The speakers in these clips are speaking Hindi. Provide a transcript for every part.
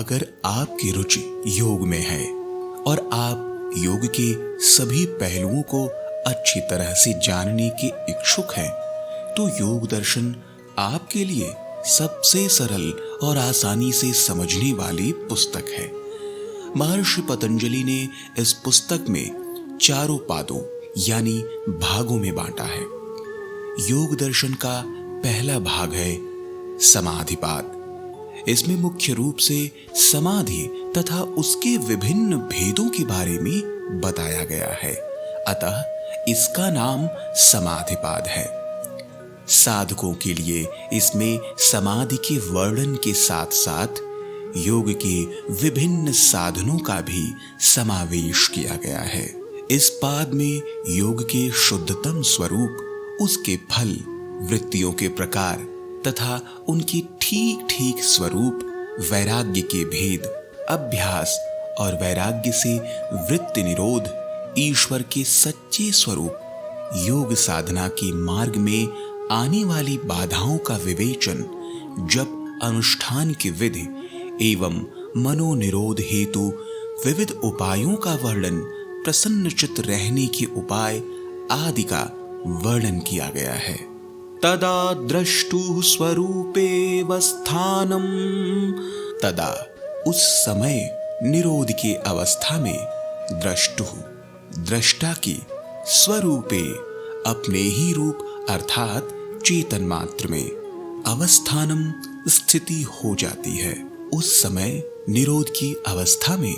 अगर आपकी रुचि योग में है और आप योग के सभी पहलुओं को अच्छी तरह से जानने के इच्छुक हैं, तो योग दर्शन आपके लिए सबसे सरल और आसानी से समझने वाली पुस्तक है। महर्षि पतंजलि ने इस पुस्तक में 4 पादों यानी भागों में बांटा है। योग दर्शन का पहला भाग है समाधिपाद। इसमें मुख्य रूप से समाधि तथा उसके विभिन्न भेदों के बारे में बताया गया है, अतः इसका नाम समाधिपाद है। साधकों के लिए इसमें समाधि के वर्णन के साथ साथ योग के विभिन्न साधनों का भी समावेश किया गया है। इस पाद में योग के शुद्धतम स्वरूप, उसके फल, वृत्तियों के प्रकार तथा उनके ठीक ठीक स्वरूप, वैराग्य के भेद, अभ्यास और वैराग्य से वृत्ति निरोध, ईश्वर के सच्चे स्वरूप, योग साधना के मार्ग में आने वाली बाधाओं का विवेचन, जप अनुष्ठान की विधि एवं मनोनिरोध हेतु विविध उपायों का वर्णन, प्रसन्नचित्त रहने के उपाय आदि का वर्णन किया गया है। तदा द्रष्टुः स्वरूपेव स्थानम, तदा उस समय निरोध के अवस्था में द्रष्टुः दृष्टा की स्वरूपे अपने ही रूप अर्थात चेतन मात्र में अवस्थानम स्थिति हो जाती है। उस समय निरोध की अवस्था में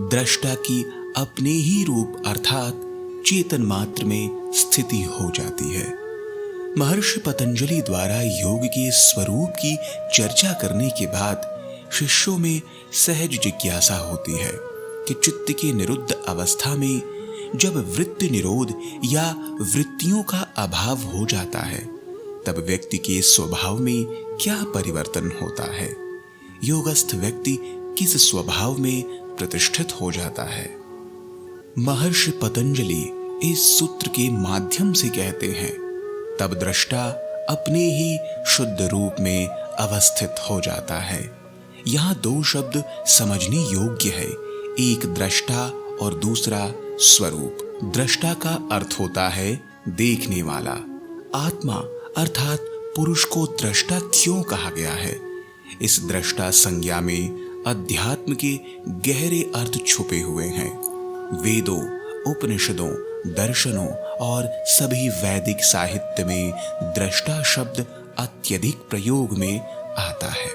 दृष्टा की अपने ही रूप अर्थात चेतन मात्र में स्थिति हो जाती है। महर्षि पतंजलि द्वारा योग के स्वरूप की चर्चा करने के बाद शिष्यों में सहज जिज्ञासा होती है कि चित्त के निरुद्ध अवस्था में जब वृत्ति निरोध या वृत्तियों का अभाव हो जाता है, तब व्यक्ति के स्वभाव में क्या परिवर्तन होता है। योगस्थ व्यक्ति किस स्वभाव में प्रतिष्ठित हो जाता है। महर्षि पतंजलि इस सूत्र के माध्यम से कहते हैं, तब दृष्टा अपने ही शुद्ध रूप में अवस्थित हो जाता है। यहाँ 2 शब्द समझने योग्य है, एक दृष्टा और दूसरा स्वरूप। दृष्टा का अर्थ होता है देखने वाला। आत्मा अर्थात पुरुष को दृष्टा क्यों कहा गया है? इस दृष्टा संज्ञा में अध्यात्म के गहरे अर्थ छुपे हुए हैं। वेदों, उपनिषदों, दर्शनों और सभी वैदिक साहित्य में दृष्टा शब्द अत्यधिक प्रयोग में आता है।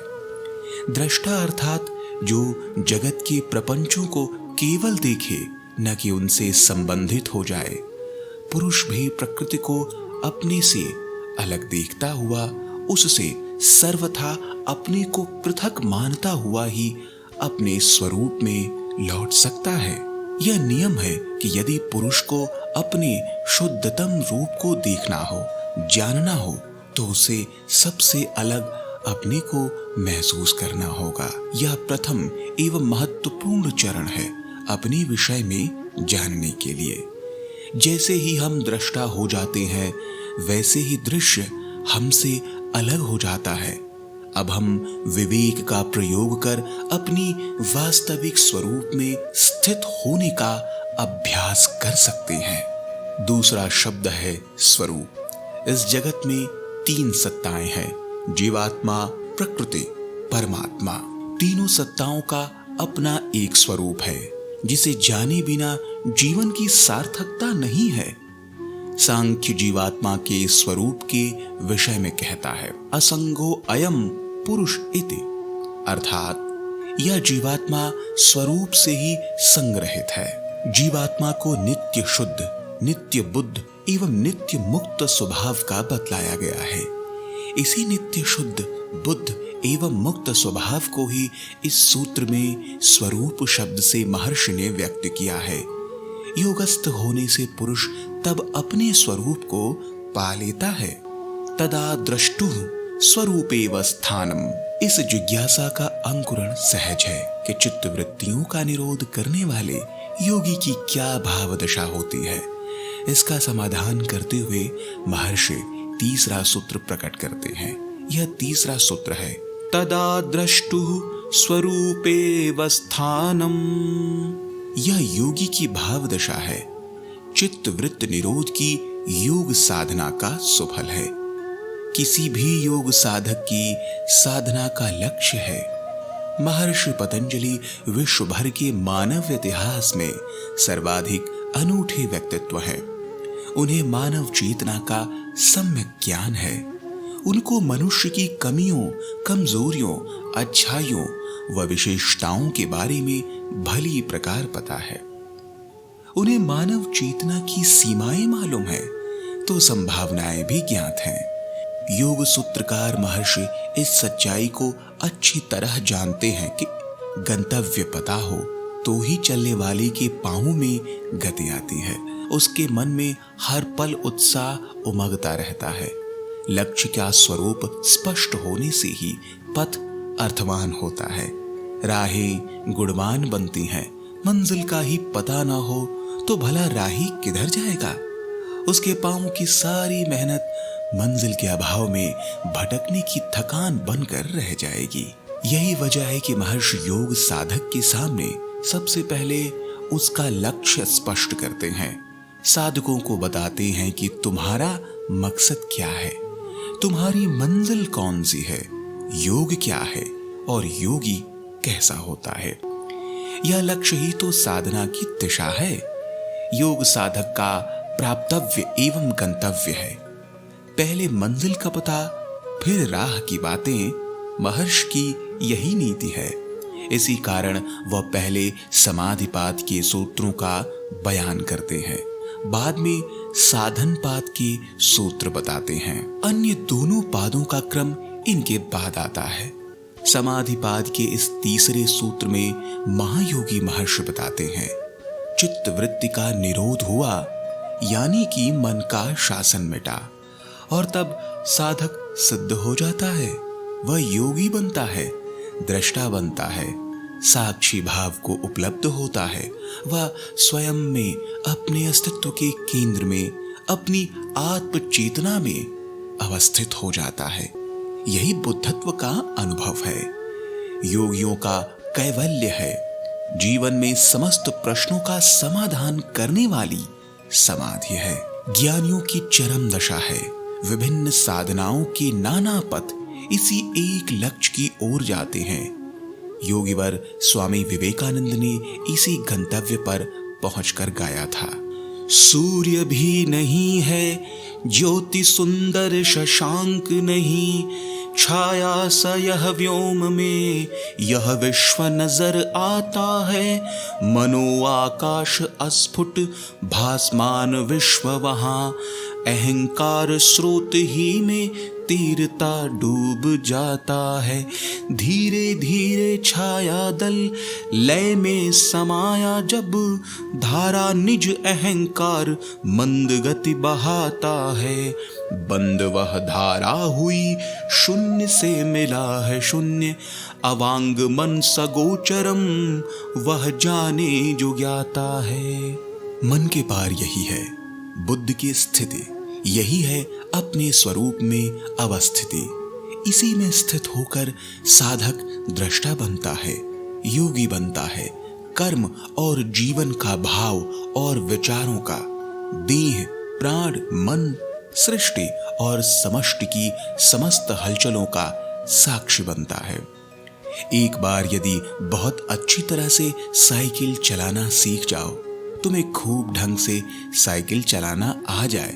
दृष्टा अर्थात जो जगत के प्रपंचों को केवल देखे, न कि उनसे संबंधित हो जाए। पुरुष भी प्रकृति को अपने से अलग देखता हुआ, उससे सर्वथा अपने को पृथक मानता हुआ ही अपने स्वरूप में लौट सकता है। यह नियम है कि यदि पुरुष को अपने शुद्धतम रूप को देखना हो, जानना हो, तो उसे सबसे अलग अपने को महसूस करना होगा। यह प्रथम एवं महत्वपूर्ण चरण है अपने विषय में जानने के लिए। जैसे ही हम दृष्टा हो जाते हैं, वैसे ही दृश्य हमसे अलग हो जाता है। अब हम विवेक का प्रयोग कर अपनी वास्तविक स्वरूप में स्थित होने का अभ्यास कर सकते हैं। दूसरा शब्द है स्वरूप। इस जगत में 3 सत्ताएं हैं, जीवात्मा, प्रकृति, परमात्मा। तीनों सत्ताओं का अपना एक स्वरूप है, जिसे जाने बिना जीवन की सार्थकता नहीं है। सांख्य जीवात्मा के स्वरूप के विषय में कहता है, असंगो अयम पुरुष इति, अर्थात यह जीवात्मा स्वरूप से ही संग्रहित है। जीवात्मा को नित्य शुद्ध, नित्य बुद्ध एवं नित्य मुक्त स्वभाव का बतलाया गया है। इसी नित्य शुद्ध, बुद्ध एवं मुक्त स्वभाव को ही इस सूत्र में स्वरूप शब्द से महर्षि ने व्यक्त किया है। योगस्थ होने से पुरुष तब अपने स्वरूप को पा लेता है। तदा द्रष्टुः स्वरूपेव स्थानम। इस जिज्ञासा का अंकुरण सहज है कि चित्त वृत्तियों का निरोध करने वाले योगी की क्या भाव दशा होती है। इसका समाधान करते हुए महर्षि तीसरा सूत्र प्रकट करते हैं। यह तीसरा सूत्र है, तदा द्रष्टुः स्वरूपेवस्थानम। यह योगी की भाव दशा है। चित्त वृत्त निरोध की योग साधना का सुफल है। किसी भी योग साधक की साधना का लक्ष्य है। महर्षि पतंजलि विश्व भर के मानव इतिहास में सर्वाधिक अनूठे व्यक्तित्व हैं। उन्हें मानव चेतना का सम्यक ज्ञान है। उनको मनुष्य की कमियों, कमजोरियों, अच्छाइयों व विशेषताओं के बारे में भली प्रकार पता है। उन्हें मानव चेतना की सीमाएं मालूम है तो संभावनाएं भी ज्ञात हैं। योग सूत्रकार महर्षि इस सच्चाई को अच्छी तरह जानते हैं कि गंतव्य पता हो तो ही चलने वाले के पांवों में गति आती है। उसके मन में हर पल उत्साह उमगता रहता है। लक्ष्य का स्वरूप स्पष्ट होने से ही पथ अर्थवान होता है। राहें गुणवान बनती हैं। मंजिल का ही पता ना हो तो भला राही किधर जाएगा। उसके पांवों की सारी मेहनत मंजिल के अभाव में भटकने की थकान बनकर रह जाएगी। यही वजह है कि महर्षि योग साधक के सामने सबसे पहले उसका लक्ष्य स्पष्ट करते हैं। साधकों को बताते हैं कि तुम्हारा मकसद क्या है, तुम्हारी मंजिल कौन सी है, योग क्या है और योगी कैसा होता है। यह लक्ष्य ही तो साधना की दिशा है। योग साधक का प्राप्तव्य एवं गंतव्य है। पहले मंजिल का पता, फिर राह की बातें। महर्षि की यही नीति है। इसी कारण वह पहले समाधिपाद के सूत्रों का बयान करते हैं, बाद में साधनपाद के सूत्र बताते हैं। अन्य दोनों पादों का क्रम इनके बाद आता है। समाधिपाद के इस तीसरे सूत्र में महायोगी महर्षि बताते हैं, चित्त वृत्ति का निरोध हुआ यानी कि मन का शासन मिटा और तब साधक सिद्ध हो जाता है। वह योगी बनता है, दृष्टा बनता है, साक्षी भाव को उपलब्ध होता है। वह स्वयं में, अपने अस्तित्व के केंद्र में, अपनी आत्म चेतना में अवस्थित हो जाता है। यही बुद्धत्व का अनुभव है, योगियों का कैवल्य है। जीवन में समस्त प्रश्नों का समाधान करने वाली समाधि है। ज्ञानियों की चरम दशा है। विभिन्न साधनाओं के नाना पथ इसी एक लक्ष्य की ओर जाते हैं। योगीवर स्वामी विवेकानंद ने इसी गंतव्य पर पहुंचकर गाया था, सूर्य भी नहीं है, ज्योति सुंदर शशांक नहीं, छाया सा यह व्योम में, यह विश्व नजर आता है, मनो आकाश अस्फुट भासमान विश्व वहां, अहंकार स्रोत ही में तीरता डूब जाता है, धीरे धीरे छाया दल लय में समाया जब, धारा निज अहंकार मंद गति बहाता है, बंद वह धारा हुई शून्य से मिला है शून्य, अवांग मन सगोचरम वह जाने जो ज्ञाता है। मन के पार यही है बुद्ध की स्थिति, यही है अपने स्वरूप में अवस्थिति। इसी में स्थित होकर साधक दृष्टा बनता है, योगी बनता है। कर्म और जीवन का भाव और विचारों का, देह प्राण मन सृष्टि और समष्टि की समस्त हलचलों का साक्षी बनता है। एक बार यदि बहुत अच्छी तरह से साइकिल चलाना सीख जाओ, तुम्हें खूब ढंग से साइकिल चलाना आ जाए,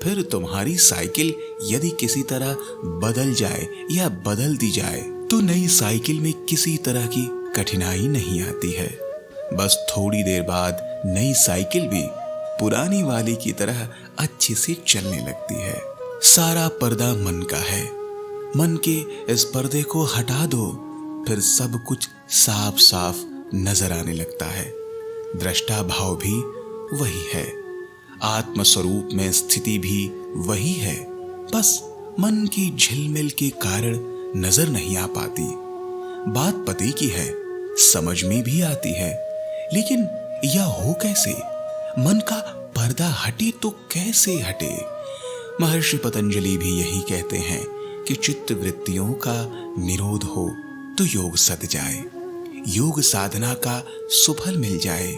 फिर तुम्हारी साइकिल यदि किसी तरह बदल जाए या बदल दी जाए तो नई साइकिल में किसी तरह की कठिनाई नहीं आती है। बस थोड़ी देर बाद नई साइकिल भी पुरानी वाली की तरह अच्छे से चलने लगती है। सारा पर्दा मन का है। मन के इस पर्दे को हटा दो, फिर सब कुछ साफ साफ नजर आने लगता है। दृष्टा भाव भी वही है, आत्म स्वरूप में स्थिति भी वही है। बस मन की झिलमिल के कारण नजर नहीं आ पाती। बात पते की है, समझ में भी आती है, लेकिन यह हो कैसे? मन का पर्दा हटे तो कैसे हटे? महर्षि पतंजलि भी यही कहते हैं कि चित्त वृत्तियों का निरोध हो तो योग सध जाए, योग साधना का सुफल मिल जाए,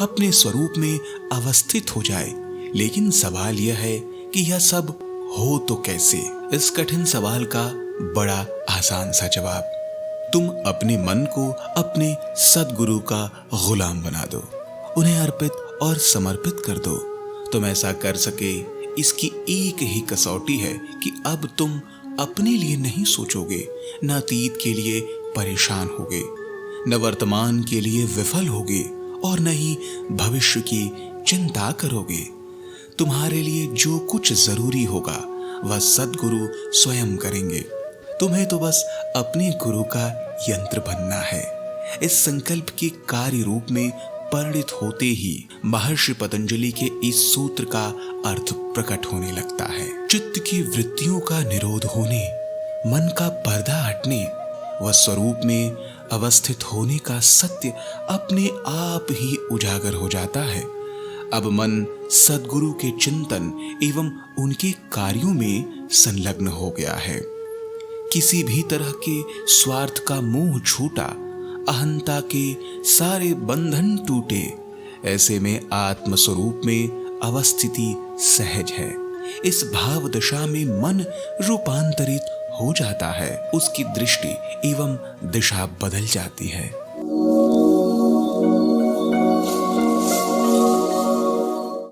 अपने स्वरूप में अवस्थित हो जाए। लेकिन सवाल यह है कि यह सब हो तो कैसे? इस कठिन सवाल का बड़ा आसान सा जवाब, तुम अपने मन को अपने सद्गुरु का गुलाम बना दो, उन्हें अर्पित और समर्पित कर दो। तुम ऐसा कर सके इसकी एक ही कसौटी है कि अब तुम अपने लिए नहीं सोचोगे, न अतीत के लिए परेशान होगे, न वर्तमान के लिए विफल होगे और न ही भविष्य की चिंता करोगे। तुम्हारे लिए जो कुछ जरूरी होगा वह सद्गुरु स्वयं करेंगे। तुम्हें तो बस अपने गुरु का यंत्र बनना है। इस संकल्प के कार्य रूप में परिणित होते ही महर्षि पतंजलि के इस सूत्र का अर्थ प्रकट होने लगता है। चित्त की वृत्तियों का निरोध होने, मन का पर्दा हटने व स्वरूप में अवस्थित होने का सत्य अपने आप ही उजागर हो जाता है। अब मन सद्गुरु के चिंतन एवं उनके कार्यों में संलग्न हो गया है। किसी भी तरह के स्वार्थ का मोह छूटा, अहंता के सारे बंधन टूटे। ऐसे में आत्म स्वरूप में अवस्थिति सहज है। इस भाव दशा में मन रूपांतरित हो जाता है, उसकी दृष्टि एवं दिशा बदल जाती है।